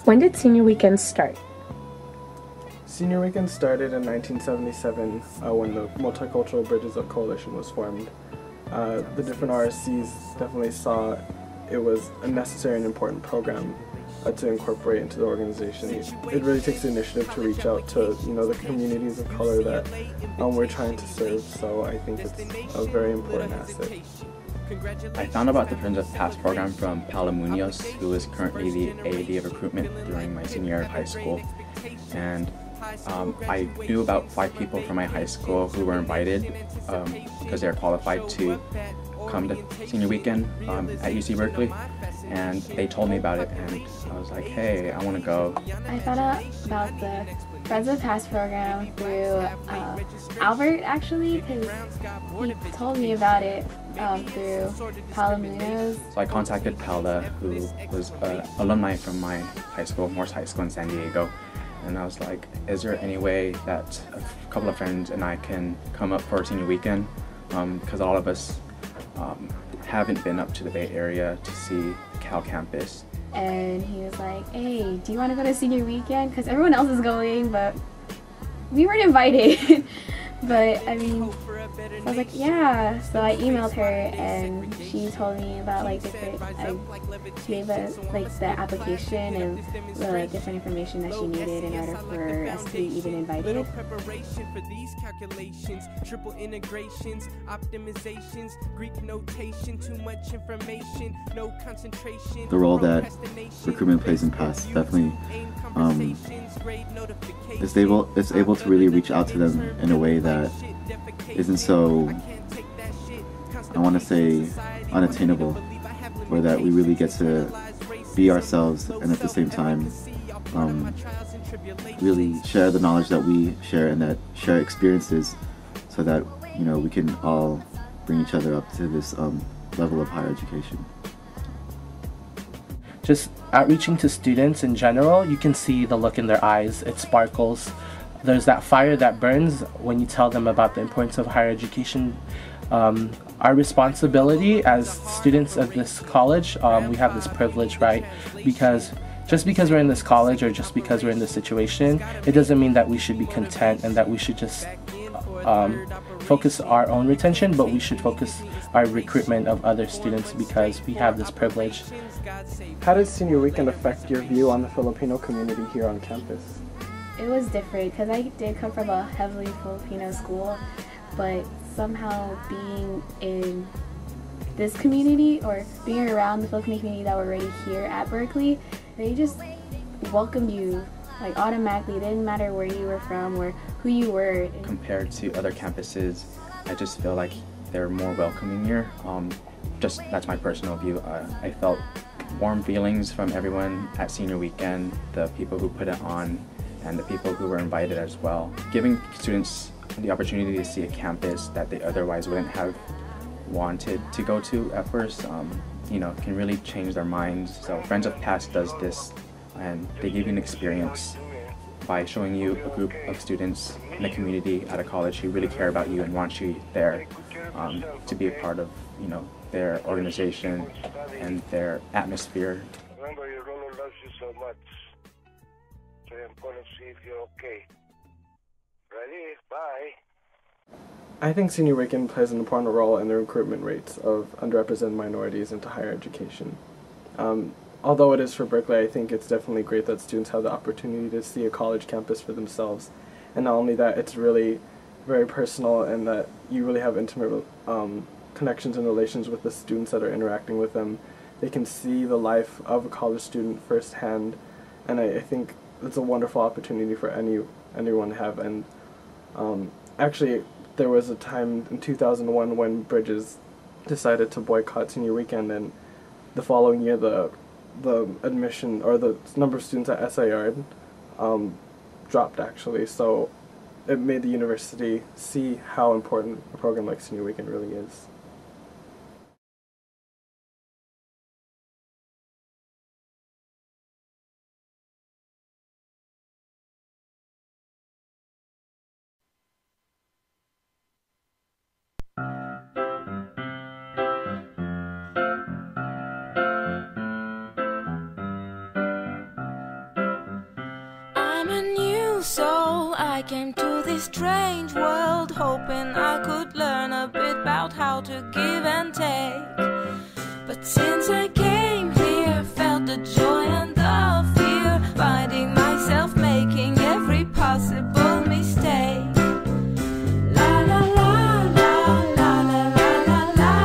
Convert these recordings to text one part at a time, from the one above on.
When did senior weekend start? Senior Weekend started in 1977 when the Multicultural Bridges Coalition was formed. The different RSCs definitely saw it was a necessary and important program to incorporate into the organization. It really takes the initiative to reach out to the communities of color that we're trying to serve. So I think it's a very important asset. I found about the Friends of Past program from Paula Munoz, who is currently the AAD of recruitment during my senior year of high school. And I knew about 5 people from my high school who were invited because they're qualified to come to senior weekend at UC Berkeley, and they told me about it, and I was like, hey, I want to go. I found out about the Friends of Past program through Albert, actually, because he told me about it through Paula Munoz. So I contacted Paula, who was an alumni from my high school, Morse High School in San Diego. And I was like, is there any way that a couple of friends and I can come up for senior weekend? Because all of us haven't been up to the Bay Area to see Cal campus. And he was like, hey, do you want to go to senior weekend? Because everyone else is going, but we weren't invited. But I mean, so I was like, yeah. So I emailed her and she told me about like different, she gave us like the application and the different information that she needed in order for us to be even invited. Triple integrations, optimizations, Greek notation, too much information, no concentration. The role that recruitment plays in PAST definitely it's able to really reach out to them in a way that isn't so, I want to say, unattainable, where that we really get to be ourselves and at the same time really share the knowledge that we share and that share experiences so that we can all bring each other up to this level of higher education. Just outreaching to students in general, you can see the look in their eyes. It sparkles. There's that fire that burns when you tell them about the importance of higher education. Our responsibility as students of this college, we have this privilege, right? Because just because we're in this college or just because we're in this situation, it doesn't mean that we should be content and that we should just focus our own retention, but we should focus our recruitment of other students because we have this privilege. How does senior weekend affect your view on the Filipino community here on campus? It was different because I did come from a heavily Filipino school, but somehow being in this community or being around the Filipino community that were already here at Berkeley, they just welcomed you like automatically. It didn't matter where you were from or who you were. Compared to other campuses, I just feel like they're more welcoming here. Just that's my personal view. I felt warm feelings from everyone at senior weekend, the people who put it on, and the people who were invited as well. Giving students the opportunity to see a campus that they otherwise wouldn't have wanted to go to at first, can really change their minds. So Friends of Past does this, and they give you an experience by showing you a group of students in the community at a college who really care about you and want you there to be a part of, their organization and their atmosphere. Remember, your Lolo loves you so much. So I'm gonna see if you're okay. Ready? Bye. I think senior weekend plays an important role in the recruitment rates of underrepresented minorities into higher education. Although it is for Berkeley, I think it's definitely great that students have the opportunity to see a college campus for themselves. And not only that, it's really very personal and that you really have intimate connections and relations with the students that are interacting with them. They can see the life of a college student firsthand, and I think it's a wonderful opportunity for anyone to have. And actually, there was a time in 2001 when Bridges decided to boycott senior weekend, and the following year the admission or the number of students at SIR dropped actually. So it made the university see how important a program like senior weekend really is. I came to this strange world hoping I could learn a bit about how to give and take. But since I came here, felt the joy and the fear, finding myself making every possible mistake. La la la la la la la la la la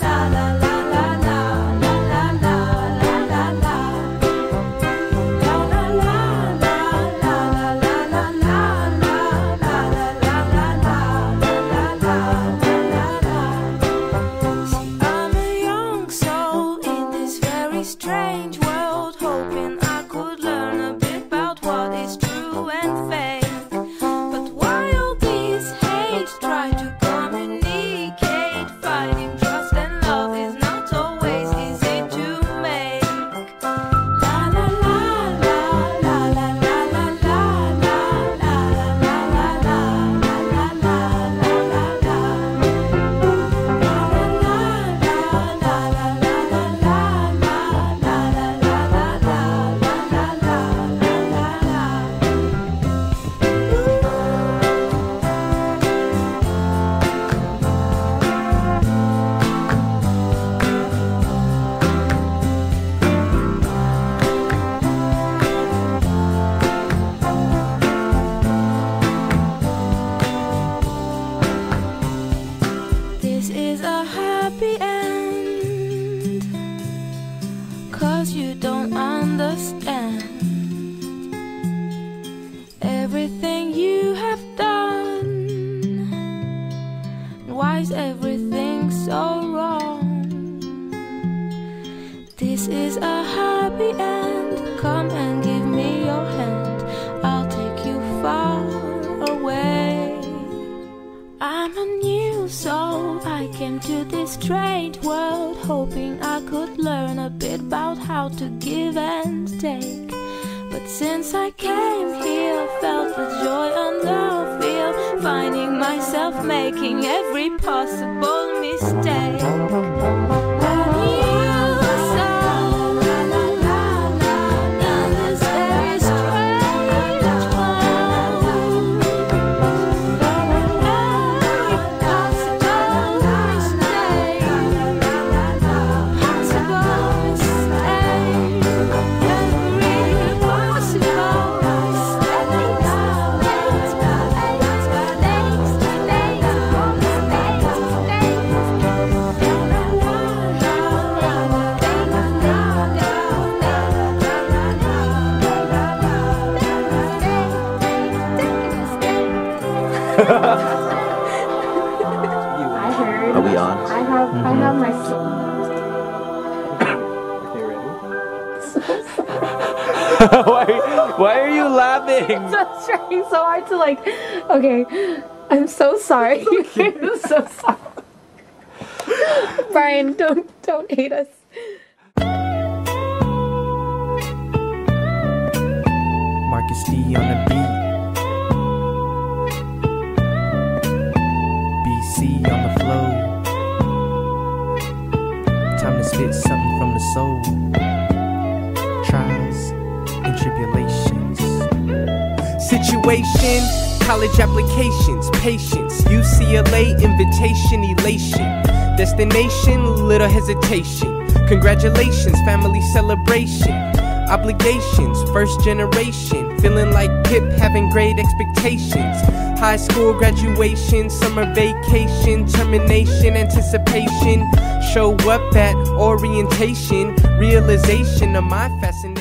la la la la la la la la. Strange world, hoping I could learn a bit about what is true and fake. But while these hates try to communicate, finding trust and love is not always easy to make. La la la la la la la la la la la la la la This is a happy end, 'cause you don't understand everything you have done. Why is everything so wrong? This is a happy end. Come and give me your hand, I'll take you far away. I'm a new soul, I came to this strange world hoping I could learn a bit about how to give and take. But since I came here, felt the joy and the fear, finding myself making every possible mistake. A new soul in this very strange world. I heard. Are we on? I have my. Okay, ready? Why are you laughing? I'm trying so hard to like. Okay, I'm so sorry. I'm so sorry. Brian, don't hate us. Marcus D on the beat. BC on the flow. Time to spit something from the soul. Trials and tribulations. Situation, college applications, patience, UCLA invitation, elation. Destination, little hesitation. Congratulations, family celebration. Obligations, first generation. Feeling like Pip, having great expectations. High school graduation, summer vacation, termination, anticipation. Show up at orientation, realization of my fascination.